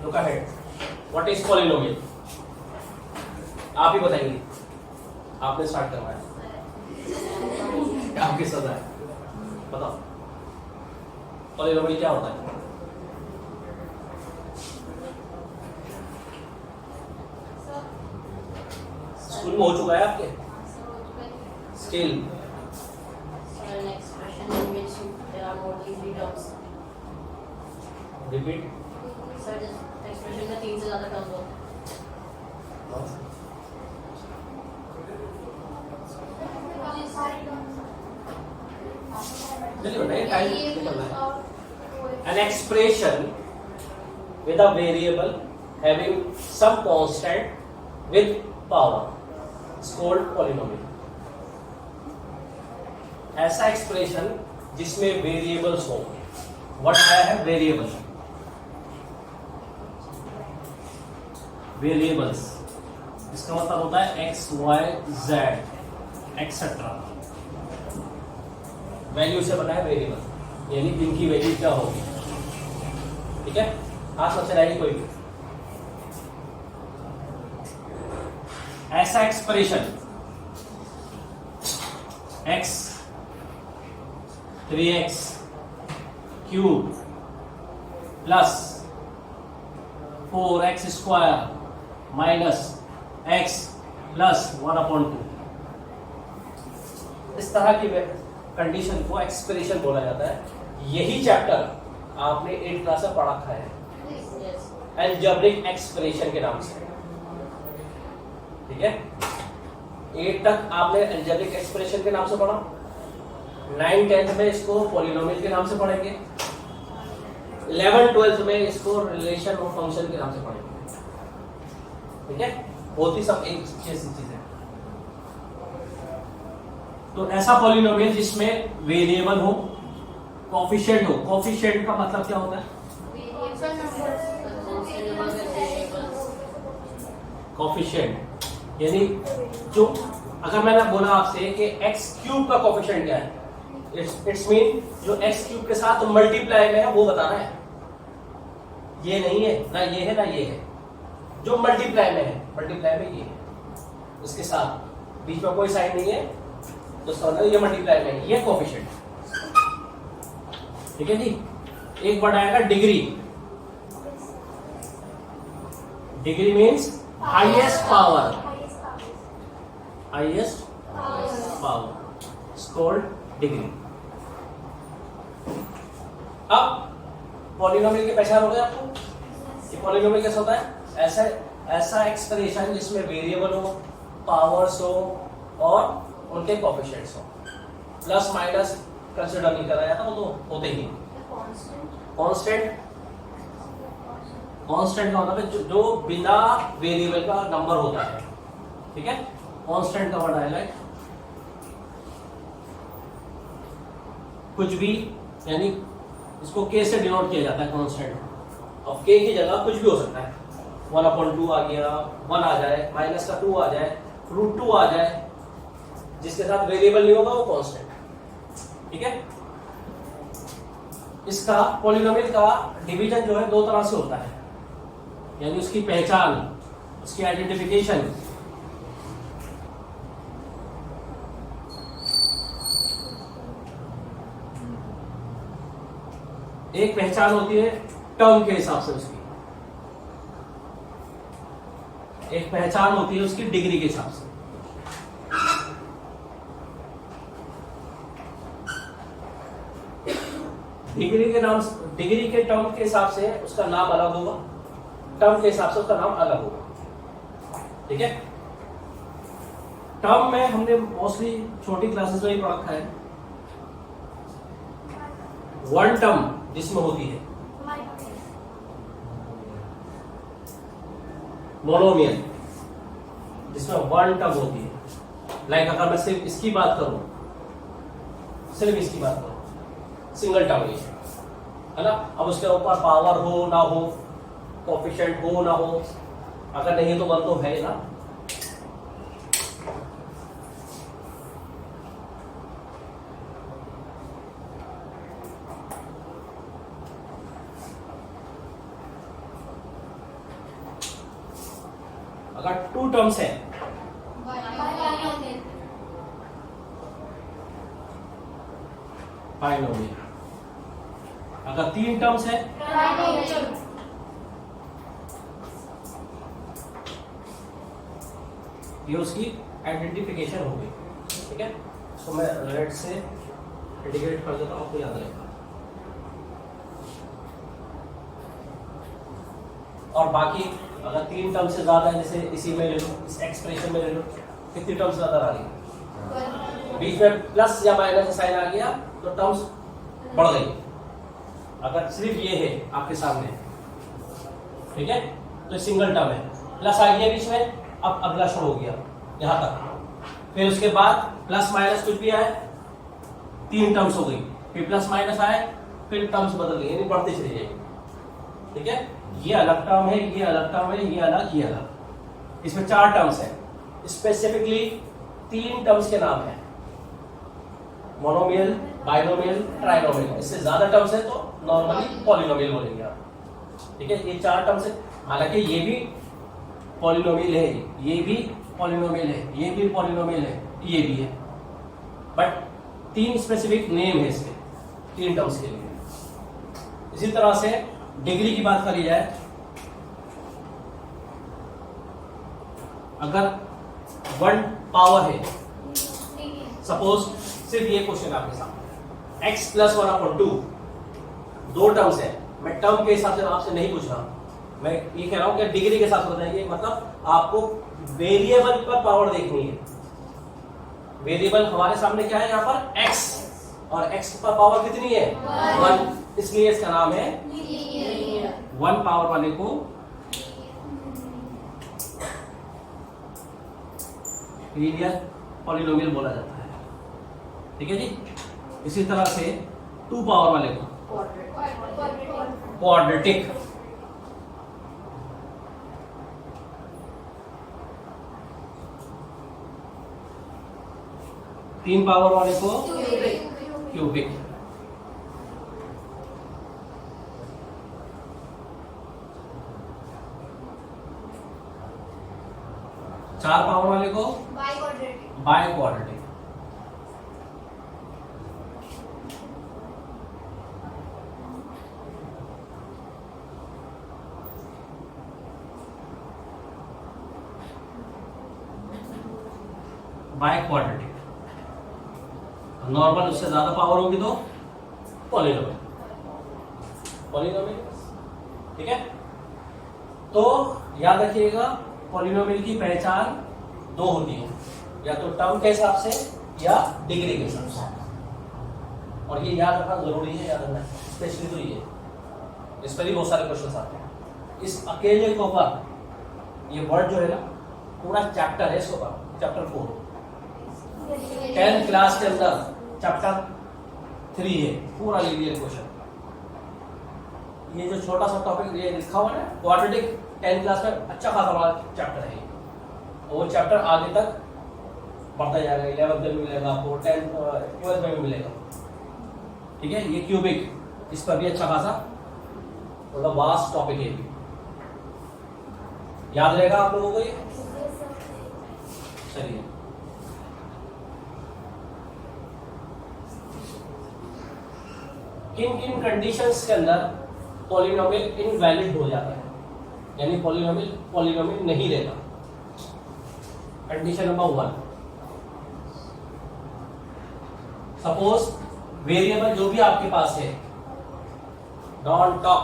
Look ahead, what is polynomial? आप ही बताएंगे, आपने स्टार्ट करवाया, आपके सदा है, बताओ पॉलिनोमियल क्या होता है? स्कूल में हो चुका है आपके? स्टिल रिपीट सर, एक्सप्रेशन में 3 से ज्यादा टर्म्स होते हैं। चलिए बताइए, टाइम निकल रहा है। An expression with a variable having some constant with power is called polynomial. ऐसा एक्सप्रेशन जिसमें वेरिएबल्स हो, व्हाट आया है? वेरिएबल, वेरिएबल्स इसका मतलब होता है x y z etcetera, value से बना है वेरिएबल, यानी इनकी वैल्यू क्या होगी। ठीक है, हाथ सबसे रहेगी कोई भी। ऐसा expression x 3x cube plus 4x square minus x plus 1/2, इस तरह की कंडीशन को एक्सप्रेशन बोला जाता है। यही चैप्टर आपने 8th क्लास में पढ़ा था अलजेब्रिक एक्सप्रेशन के नाम से। ठीक है, 8 तक आपने अलजेब्रिक एक्सप्रेशन के नाम से पढ़ा, 9 10th में इसको पॉलिनोमियल के नाम से पढ़ेंगे, 11 12th में इसको रिलेशन और फंक्शन के नाम से पढ़ेंगे। ठीक है, बहुत ही सब एक जैसी चीज है। तो ऐसा पॉलिनोमियल जिसमें वेरिएबल हो, कोफिशिएंट हो। कोफिशिएंट का मतलब क्या होता है? कोफिशिएंट यानी जो, अगर मैंने बोला आपसे कि एक्स क्यूब का कोफिशिएंट क्या है, इट्स मीन जो एक्स क्यूब के साथ मल्टीप्लाई में है वो बताना है। ये नहीं है ना, ये है ना ये है, जो मल्टीप्लाई में है, मल्टीप्लाई में ये है, उसके साथ बीच में कोई साइन नहीं है, तो समझो ये मल्टीप्लाई में है, ये कोफिशिएंट। ठीक है जी। एक वर्ड आएगा degree. Degree means highest power, highest power is called degree. अब पॉलिनोमियल की पहचान हो गई आपको कि पॉलिनोमियल कैसा होता है? ऐसा एक्सप्रेशन जिसमें वेरिएबल हो, पावर्स हो और उनके कोफिशिएंट्स हो। प्लस माइनस कंसीडर नहीं कराया था, वो तो होते ही। कांस्टेंट, कांस्टेंट का मतलब है जो बिना वेरिएबल का नंबर होता है। ठीक है, कांस्टेंट का वर्ड आएगा कुछ भी, यानी इसको k से डिनोट किया जाता है कांस्टेंट। अब k की जगह कुछ भी हो सकता है, 1/2 आ गया, 1 आ जाए, माइनस का 2 आ जाए, √2 आ जाए, जिसके साथ वेरिएबल नहीं होगा वो कांस्टेंट। ठीक है, इसका पॉलिनोमियल का डिवीजन जो है 2 तरह से होता है, यानी उसकी पहचान, उसकी आइडेंटिफिकेशन। एक पहचान होती है टर्म के हिसाब से उसकी, एक पहचान होती है उसकी डिग्री के हिसाब से। डिग्री के नाम, डिग्री के टर्म के हिसाब से उसका नाम अलग होगा, टर्म के हिसाब से उसका नाम अलग होगा। ठीक है, टर्म में हमने मोस्टली छोटी क्लासेस में ही पढ़ा है। वन टर्म जिसमें होती है मोनोमियल, जिसमें वन टर्म होती है। लाइक अगर मैं सिर्फ इसकी बात करूं, सिर्फ इसकी बात करूं, सिंगल टर्म है ना। अब उसके ऊपर पावर हो ना हो, कोफिशिएंट हो ना हो, अगर नहीं तो 1 तो है ना। अगर 2 टर्म्स है बाइनोमियल, अगर 3 टर्म्स है ये उसकी आइडेंटिफिकेशन हो गई। ठीक है, तो मैं रेड से इंडिकेट कर देता हूं, आपको याद रहेगा। और बाकी अगर 3 टर्म से ज्यादा है, जैसे इसी में ले लो, इस एक्सप्रेशन में ले लो, कितनी टर्म्स ज्यादा आ रही है, बीच में प्लस या माइनस का साइन आ गया तो टर्म्स बढ़ गई। अगर सिर्फ ये है आपके सामने, ठीक है, तो सिंगल टर्म है, प्लस आ गया बीच में, अब अगला शुरू हो गया यहां तक, फिर उसके बाद प्लस माइनस कुछ भी आए, 3 टर्म्स हो गई, फिर प्लस माइनस आए, फिर टर्म्स बदल गई, यानी बढ़ती चली जाएगी। ठीक है, ये अलग टर्म है, ये अलग टर्म है, ये अलग, ये अलग, इसमें 4 टर्म्स है। स्पेसिफिकली 3 टर्म्स के नाम है, मोनोमियल, बाइनोमियल, ट्राइनोमियल। इससे ज्यादा टर्म्स है तो नॉर्मली पॉलिनोमियल बोलेंगे आप। ठीक है, ये 4 टर्म्स है, हालांकि ये भी पॉलिनोमियल है, ये भी पॉलिनोमियल है, ये भी पॉलिनोमियल है, ये भी है, बट 3 स्पेसिफिक नेम है इसके 3 टर्म्स के लिए। इसी तरह से डिग्री की बात करी जाए, अगर 1 पावर है, सपोज सिर्फ ये क्वेश्चन आपके सामने, x + 1/2 2 टर्म्स है, मैं टर्म के हिसाब से आपसे नहीं पूछ रहा, मैं ये कह रहा हूं कि डिग्री के साथ बताइए, मतलब आपको वेरिएबल पर पावर देखनी है। वेरिएबल हमारे सामने क्या है यहाँ पर, x, और x पर पावर कितनी है 1, इसलिए इसका नाम है 1 पावर वाले को लीनियर पॉलिनोमियल बोला जाता है। ठीक है जी, इसी तरह से 2 पावर वाले को क्वाड्रेटिक, 3 पावर वाले को क्यूबिक, 4 पावर वाले को by quadratic, by quadratic, normal उससे ज्यादा पावर होगी तो पॉलिनोमियल, पॉलिनोमियल। ठीक है, तो याद रखिएगा पॉलिनोमियल की पहचान 2 होती है, या तो टर्म के हिसाब से या डिग्री के हिसाब से, और ये याद रखना जरूरी है, याद रखना स्पेशली तो ये, इस पर ही बहुत सारे क्वेश्चन आते हैं। इस अकेले के ऊपर ये वर्ड जो है ना, पूरा चैप्टर है इसके ऊपर, चैप्टर 4 10th क्लास के अंदर चैप्टर 3 है, पूरा लीनियर क्वेश्चन। ये जो छोटा सा टॉपिक ये लिखा हुआ है क्वाड्रेटिक, 10th क्लास में अच्छा खासा बड़ा चैप्टर है, और वो चैप्टर आगे तक बढ़ता जाएगा, 11th में मिलेगा आपको, 10th 12th में भी मिलेगा। ठीक है, ये क्यूबिक, इस पर भी अच्छा खासा थोड़ा वास्ट टॉपिक है, याद रहेगा आप लोगों को ये। चलिए, किन किन कंडीशंस के अंदर पॉलिनोमियल इनवैलिड हो जाता है, यानी पॉलिनोमियल नहीं रहता। कंडीशन नंबर 1, सपोज वेरिएबल जो भी आपके पास है, डोंट टॉक,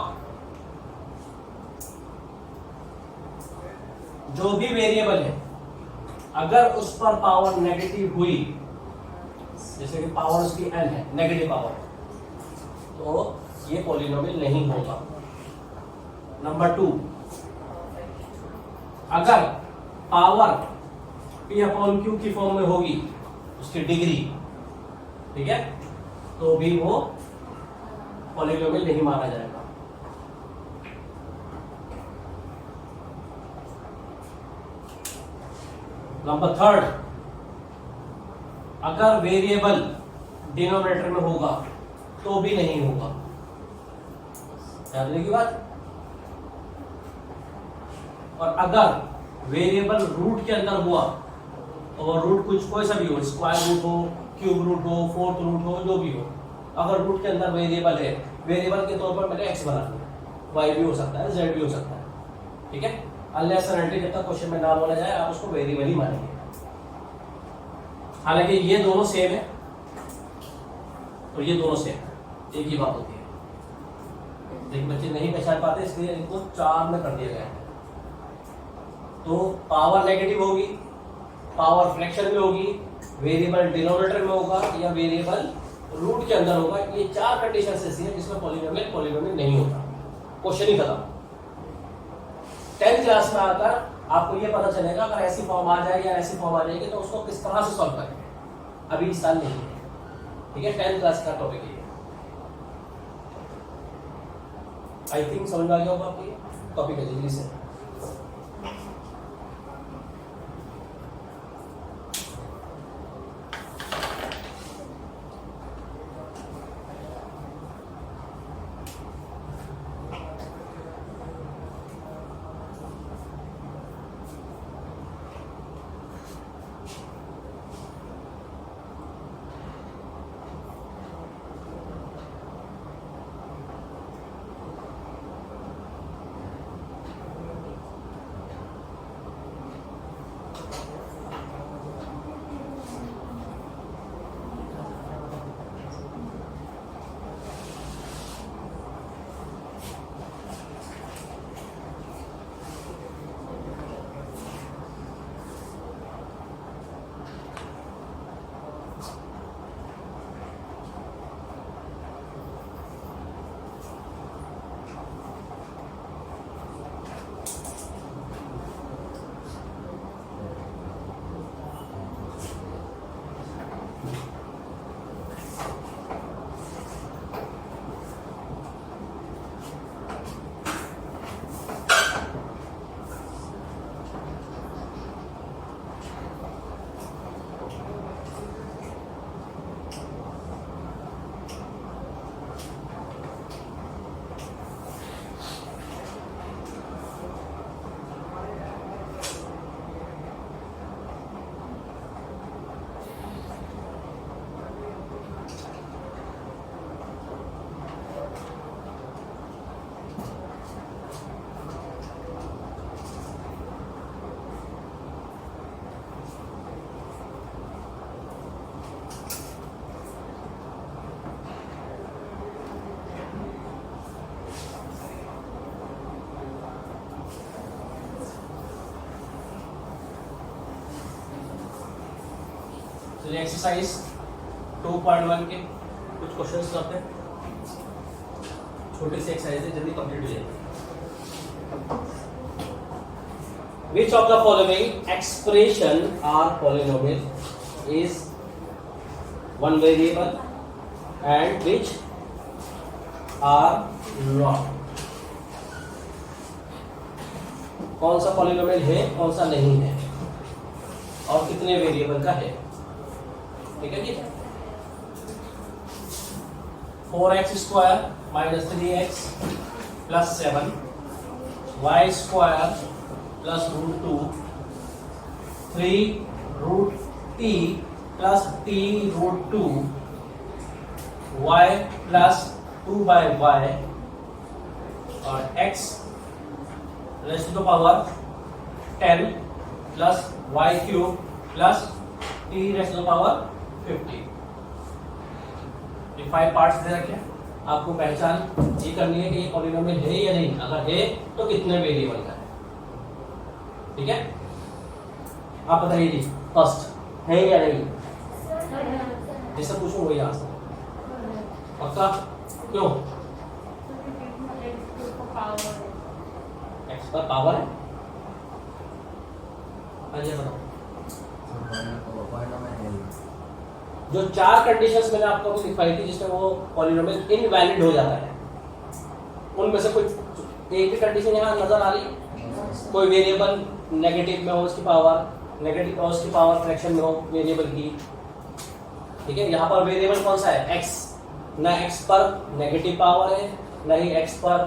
जो भी वेरिएबल है अगर उस पर पावर नेगेटिव हुई, जैसे कि पावर उसकी n है, नेगेटिव पावर, तो ये पॉलिनोमियल नहीं होगा। नंबर 2, अगर पावर p/q की फॉर्म में होगी, उसकी डिग्री, ठीक है, तो भी वो पॉलिनोमियल नहीं माना जाएगा। नंबर 3, अगर वेरिएबल डिनोमिनेटर में होगा तो भी नहीं होगा, याद रखिए की बात। और अगर वेरिएबल रूट के अंदर हुआ, और रूट कुछ कोई सा भी हो, स्क्वायर रूट हो, क्यूब रूट हो, फोर्थ रूट हो, जो भी हो, अगर रूट के अंदर वेरिएबल है, वेरिएबल के तौर पर मैंने एक्स बना दिया, वाई भी हो सकता है, जेड भी हो सकता है, ठीक है। अनलेस एंड अनटिल जब तक क्वेश्चन में ना बोला जाए आप उसको वेरिएबल ही मानेंगे। हालांकि ये दोनों सेम है और ये दोनों सेम है, एक ही बात होती है, लेकिन बच्चे नहीं पहचान पाते इसलिए इनको 4 में कर दिया गया है। तो पावर नेगेटिव होगी, पावर फ्रैक्शन में होगी, वेरिएबल डिनोमिनेटर में होगा या वेरिएबल रूट के अंदर होगा। ये 4 कंडीशन ऐसी है जिसमें पॉलिनोमियल नहीं होता, क्वेश्चन ही खत्म। 10th क्लास में आकर आपको ये पता चलेगा अगर ऐसी फॉर्म आ जाए या ऐसी फॉर्म आ जाएगी तो उसको किस तरह से सॉल्व करेंगे। अभी इस साल नहीं है, ठीक है, 10th क्लास का टॉपिक है। आई थिंक समझ में आ गया होगा आपको ये टॉपिक है जल्दी से। चलिए एक्सरसाइज 2.1 के कुछ क्वेश्चंस करते हैं, छोटे से एक्सरसाइज है, जल्दी कंप्लीट हो जाएगी। Which of the following expression are polynomial is one variable and which are not? कौन सा पॉलिनोमियल है, कौन सा नहीं है, और कितने वेरिएबल का है, ठीक है जी। 4x square minus 3x plus 7, y square plus √2, 3 √t plus t √2, y plus 2/y और x raise to the power 10 plus y cube plus t raise to the power 50। ये 5 पार्ट्स दे रखे हैं, आपको पहचान ये करनी है कि ये पॉलिनोमियल है या नहीं, अगर है तो कितने वेरिएबल का है, ठीक है। आप बताइए जी, फर्स्ट है या नहीं, जैसे पूछूं वही आंसर पक्का, क्यों? एक्स पर पावर है, आइए बताओ। जो 4 कंडीशंस मैंने आपको अभी लिखवाई थी जिसमें वो पॉलिनोमियल इनवैलिड हो जाता है, उनमें से कुछ एक भी कंडीशन यहाँ नजर आ रही है? कोई वेरिएबल नेगेटिव में हो उसकी पावर, नेगेटिव और उसकी पावर फ्रैक्शन में हो वेरिएबल की, ठीक है। यहाँ पर वेरिएबल कौन सा है? एक्स, ना एक्स पर नेगेटिव पावर है, ना ही एक्स पर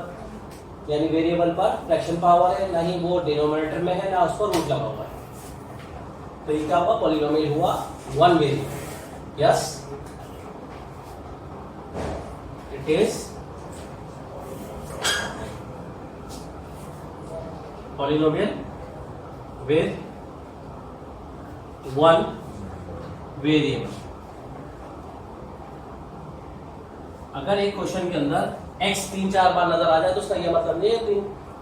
यानी वेरिएबल पर फ्रैक्शन पावर है, ना ही वो डिनोमिनेटर में है, ना उस पर रूट लगा हुआ है। तो ये क्या हुआ, पॉलिनोमियल हुआ one variable. Yes, it is polynomial with one variable. अगर एक क्वेश्चन के अंदर x 3-4 बार नजर आ जाए तो उसका यह मतलब नहीं है कि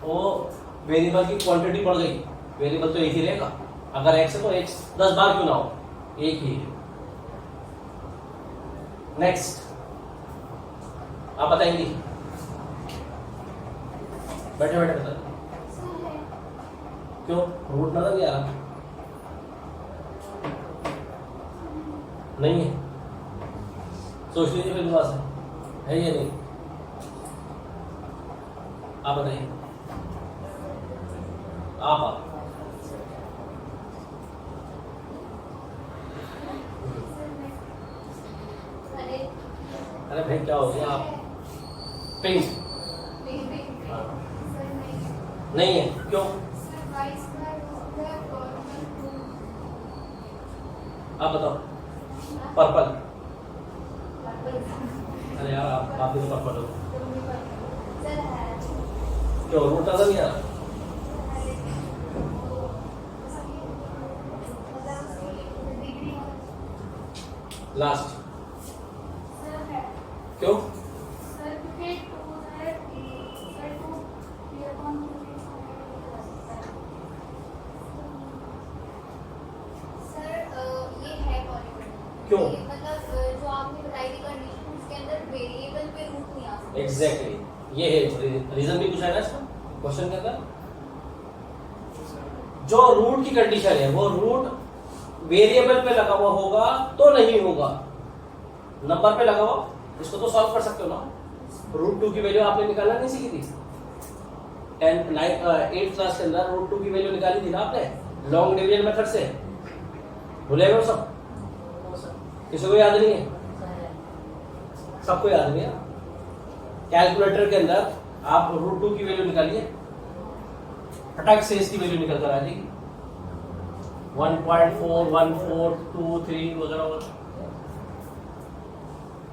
वो वेरिएबल की क्वांटिटी बढ़ गई, वेरिएबल तो एक ही रहेगा। अगर x है तो x 10 बार क्यों ना हो, एक ही है। नेक्स्ट आप बताएंगी, बैठे बैठे बता। क्यों, रूट नजर नहीं आ रहा? नहीं है, सोच लीजिए फिर पास है या नहीं, आप बताइए। आप अरे भाई क्या हो गया, आप पिंक नहीं है, क्यों? आप बताओ। पर्पल, अरे यार आप भी तो पर्पल हो, क्यों रूट नजर नहीं आ रहा? लास्ट क्यों? क्यों? मतलब जो आपने बताई थी कंडीशन, उसके अंदर वेरिएबल पे रूट नहीं आ सकता। एग्जैक्टली ये है रीजन भी पूछा है ना इसका क्वेश्चन के अंदर। जो रूट की कंडीशन है वो रूट वेरिएबल पे लगा हुआ होगा तो नहीं होगा, नंबर पे लगा हुआ, इसको तो सॉल्व कर सकते हो ना। रूट 2 की वैल्यू आपने निकालना नहीं सीखी थी 8th क्लास के अंदर, रूट 2 की वैल्यू निकाली थी ना आपने लॉन्ग डिवीजन मेथड से, भूले गए सब? किसी को याद नहीं है? सबको याद नहीं है। कैलकुलेटर के अंदर आप रूट 2 की वैल्यू निकालिए, फटाक से इसकी वैल्यू निकल कर आ जाएगी 1.4142 वगैरह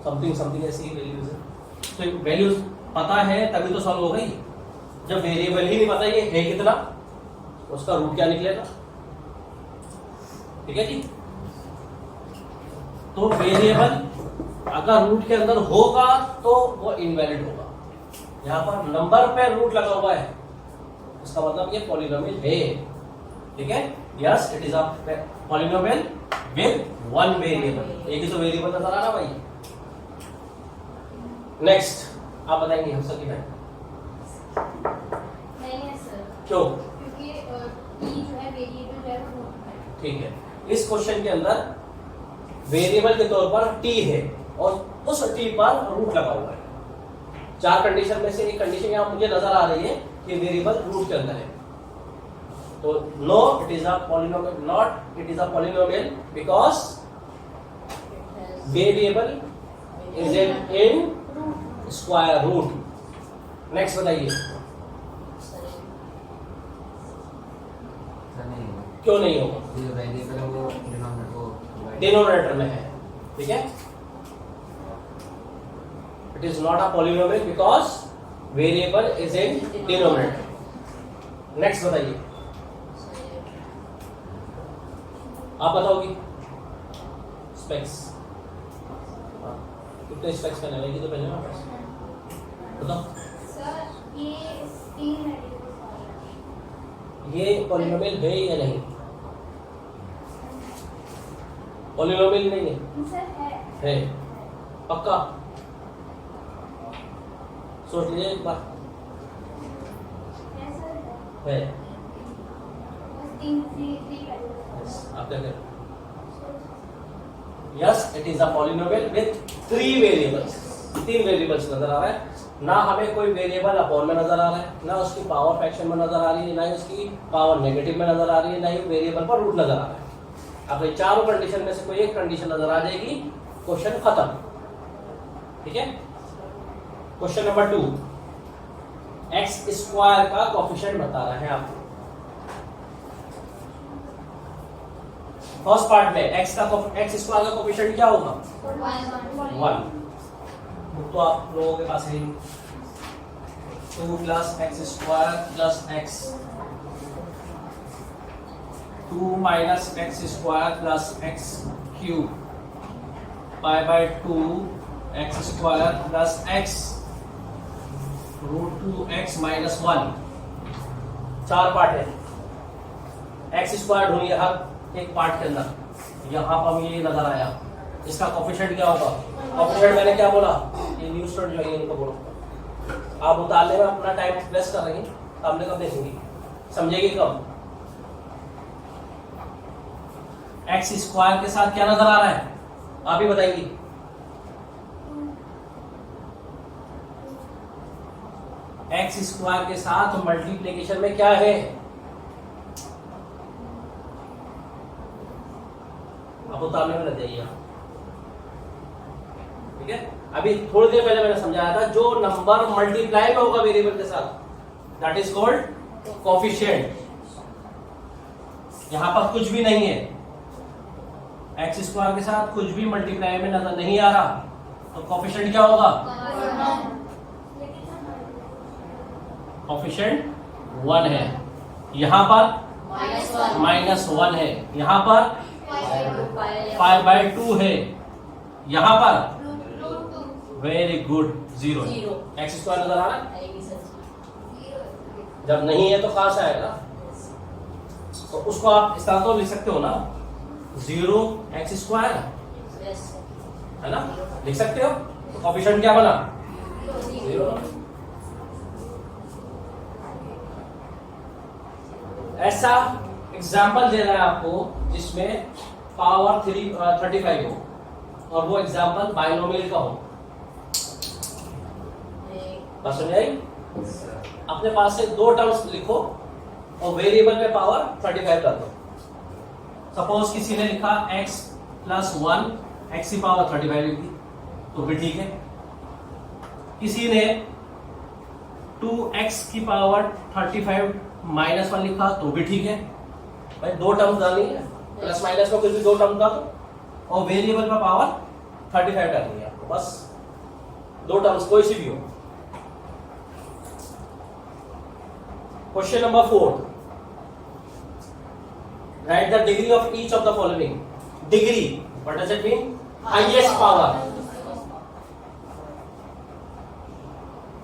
समथिंग ऐसी वैल्यूज है। तो वैल्यूज पता है तभी तो सॉल्व हो गई। जब वेरिएबल ही नहीं पता ये है कितना, उसका रूट क्या निकलेगा? ठीक है जी। तो वेरिएबल अगर रूट के अंदर होगा तो वो इनवैलिड होगा। यहां पर नंबर पे रूट लगा हुआ है, इसका मतलब ये पॉलिनोमियल है। ठीक है, yes it is a polynomial with one variable. एक ही तो वेरिएबल नजर आ रहा भाई। नेक्स्ट आप बताएंगे हम सभी में नहीं है सर, क्यों? क्योंकि t जो है वेरिएबल जो है वो रूट है। ठीक है, इस क्वेश्चन के अंदर वेरिएबल के तौर पर t है और उस t पर रूट लगा हुआ है। चार कंडीशन में से एक कंडीशन यहां मुझे नजर आ रही है कि वेरिएबल रूट के अंदर है। तो no it is a polynomial, not it is a polynomial because variable is in square root. Next बताइए क्यों नहीं होगा? डिनोमिनेटर में है। ठीक है, it is not a polynomial because variable is in denominator. Next बताइए, आप बताओगी स्पेक्स कितने स्पेक्स करने लगी तो पहले ना बताओ। सर ये 3 वेरिएबल्स ये पॉलिनोमियल है या नहीं? पॉलिनोमियल नहीं है, सर है पक्का? सोच लीजिए एक बार, है। Yes, आप क्या करें? Yes it is a polynomial with 3 variables. 3 variables नजर आ रहा है, ना हमें कोई वेरिएबल अपॉन में नजर आ रहा है, ना उसकी पावर फ्रैक्शन में नजर आ रही है, ना ही उसकी पावर नेगेटिव में नजर आ रही है, ना ही वेरिएबल पर रूट नजर आ रहा है। अब ये चारों कंडीशन में से कोई एक कंडीशन नजर आ जाएगी, क्वेश्चन खत्म। ठीक है, क्वेश्चन नंबर 2 एक्स स्क्वायर का कोफिशिएंट बता रहा है आपको। फर्स्ट पार्ट में एक्स स्क्वायर का कोफिशिएंट क्या होगा? 1। तो आप लोगों के पास है 2 plus x square plus x, 2 minus x square plus x cube, pi by 2 x square plus x root 2 x minus 1। 4 part है। एक्स स्क्वायर ढूंढिए हर एक पार्ट के अंदर। यहाँ पर ये नजर आया, इसका कोफिशिएंट क्या होगा? कोफिशिएंट मैंने क्या बोला? ये न्यू स्टूडेंट जो है इनको बोलो, आप उतारने में अपना टाइम वेस्ट कर रही हैं, सामने कब देखेंगी, समझेगी कब? एक्स स्क्वायर के साथ क्या नजर आ रहा है आप ही बताएंगी? एक्स स्क्वायर के साथ मल्टीप्लिकेशन में क्या है? आप उतारने में लग जाइए, ठीक है। अभी थोड़ी देर पहले मैंने समझाया था, जो नंबर मल्टीप्लाई में होगा वेरिएबल के साथ, दैट इज कॉल्ड कोफिशिएंट। यहां पर कुछ भी नहीं है, एक्स स्क्वायर के साथ कुछ भी मल्टीप्लाई में नजर नहीं आ रहा, तो कोफिशिएंट क्या होगा? कोफिशिएंट 1 है। यहां पर -1 है, यहां पर 5/2 है, यहां पर वेरी गुड 0। एक्स स्क्वायर नजर आ रहा है? जब नहीं है तो कहां से आएगा? तो उसको आप इस तरह तो लिख सकते हो ना, 0 एक्स स्क्वायर, है ना, लिख सकते हो। तो कोफिशिएंट क्या बना? 0। ऐसा एग्जाम्पल दे रहा है आपको जिसमें पावर 35 हो, और वो एग्जाम्पल बाइनोमियल का हो। बात समझ आई? अपने पास से 2 टर्म्स लिखो और वेरिएबल पे पावर 35 कर दो। सपोज किसी ने लिखा x + 1 x की पावर 35 लिख दी, तो भी ठीक है। किसी ने 2x की पावर 35 -1 लिखा, तो भी ठीक है। भाई 2 टर्म्स डालनी है, प्लस माइनस में कुछ भी 2 टर्म डालो और वेरिएबल पे पावर 35 डालनी है आपको, बस 2 टर्म्स कोई सी भी हो। Question number 4, right the degree of each of the following. Degree, what does it mean? Highest power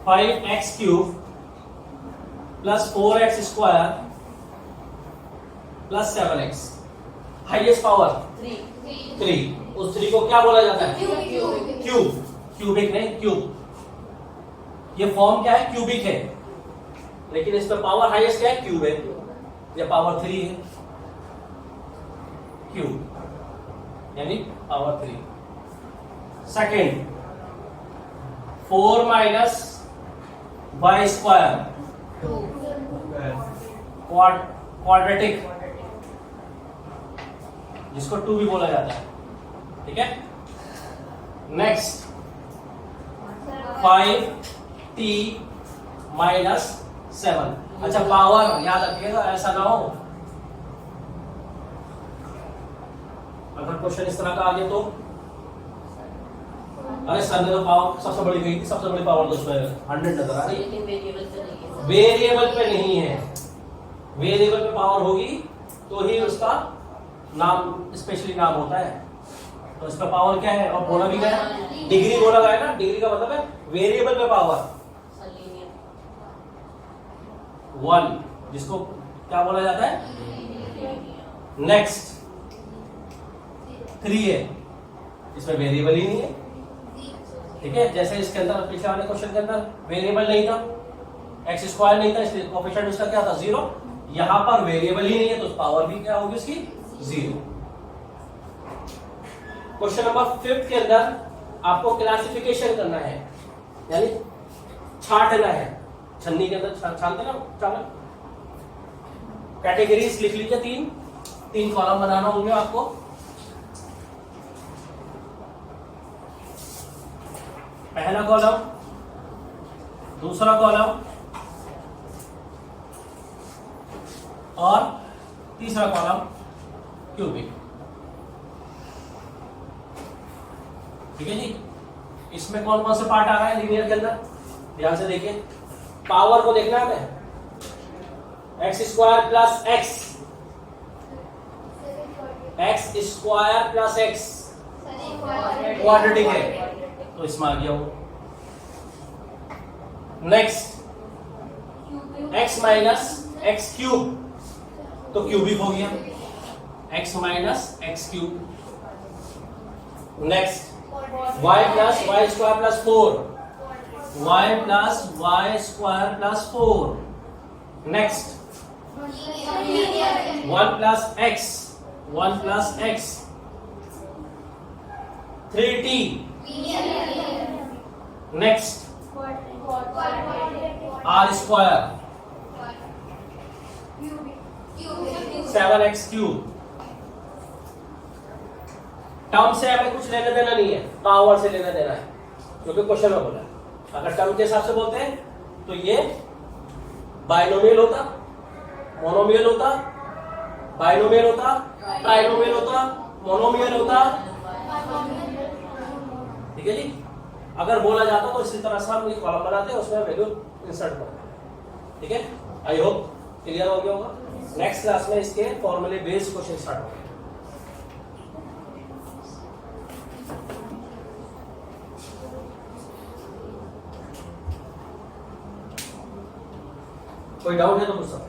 5x³ + 4x² + 7x। Highest power 3। उस 3 को क्या बोला जाता है? क्यूब। क्यूबिक नहीं, क्यूब। ये फॉर्म क्या है? क्यूबिक है, लेकिन इसमें पावर हाईएस्ट क्या है? क्यूब है। ये पावर 3 है, क्यूब यानी पावर 3। सेकेंड, 4 - y² क्वाड्रेटिक, जिसको 2 भी बोला जाता है, ठीक है। Next 5t - 7। अच्छा, पावर याद रखिएगा, ऐसा ना हो अगर क्वेश्चन इस तरह का आ गया तो, अरे सर ने तो पावर सबसे बड़ी गई थी, सबसे बड़ी पावर तो उसमें 100 नजर आ रही है। वेरिएबल पे नहीं है, वेरिएबल पे पावर होगी तो ही उसका नाम स्पेशली नाम होता है। तो इसका पावर क्या है? और बोला भी गया डिग्री, बोला गया ना, डिग्री का मतलब है वेरिएबल पे पावर 1, जिसको क्या बोला जाता है? नेक्स्ट 3 है, इसमें वेरिएबल ही नहीं है, ठीक है। जैसे इसके अंदर पिछले वाले क्वेश्चन के अंदर वेरिएबल नहीं था, x² नहीं था, इसलिए कोफिशिएंट उसका क्या था? 0। यहां पर वेरिएबल ही नहीं है, तो पावर भी क्या होगी उसकी? 0। क्वेश्चन नंबर 5 के अंदर आपको क्लासिफिकेशन करना है, यानी छांटना है। छन्नी के अंदर छानते ना, छाना। कैटेगरीज लिख लीजिए, 3 कॉलम बनाना होंगे आपको। पहला कॉलम, दूसरा कॉलम, और तीसरा कॉलम क्यूबिक। ठीक है जी। इसमें कौन कौन से पार्ट आ रहा है लीनियर के अंदर, ध्यान से देखिए। पावर को देखना है हमें, x square plus x, x square plus x quadratic है तो इसमें आ गया वो। Next x minus x cube तो क्यूबिक हो गया, x minus x cube. Next y plus y square plus 4, y plus y square plus 4। Next 1 plus x, 1 plus x 3t। Next r square 7x cube. Term से हमें कुछ लेना देना नहीं है, पावर से लेना देना है, क्योंकि क्वेश्चन में बोला है। अगर टर्म के हिसाब से बोलते हैं तो ये बाइनोमियल होता, मोनोमियल होता, बाइनोमियल होता, ट्राइनोमियल होता, मोनोमियल होता। ठीक है जी। अगर बोला जाता तो इसी तरह से हम एक कॉलम बनाते हैं, उसमें वैल्यू इंसर्ट करते हैं। ठीक है, आई होप क्लियर हो गया होगा। नेक्स्ट क्लास में इसके फॉर्मूले बेस्ड क्वेश्चन स्टार्ट होंगे। कोई डाउट है तो पूछ सकते हैं।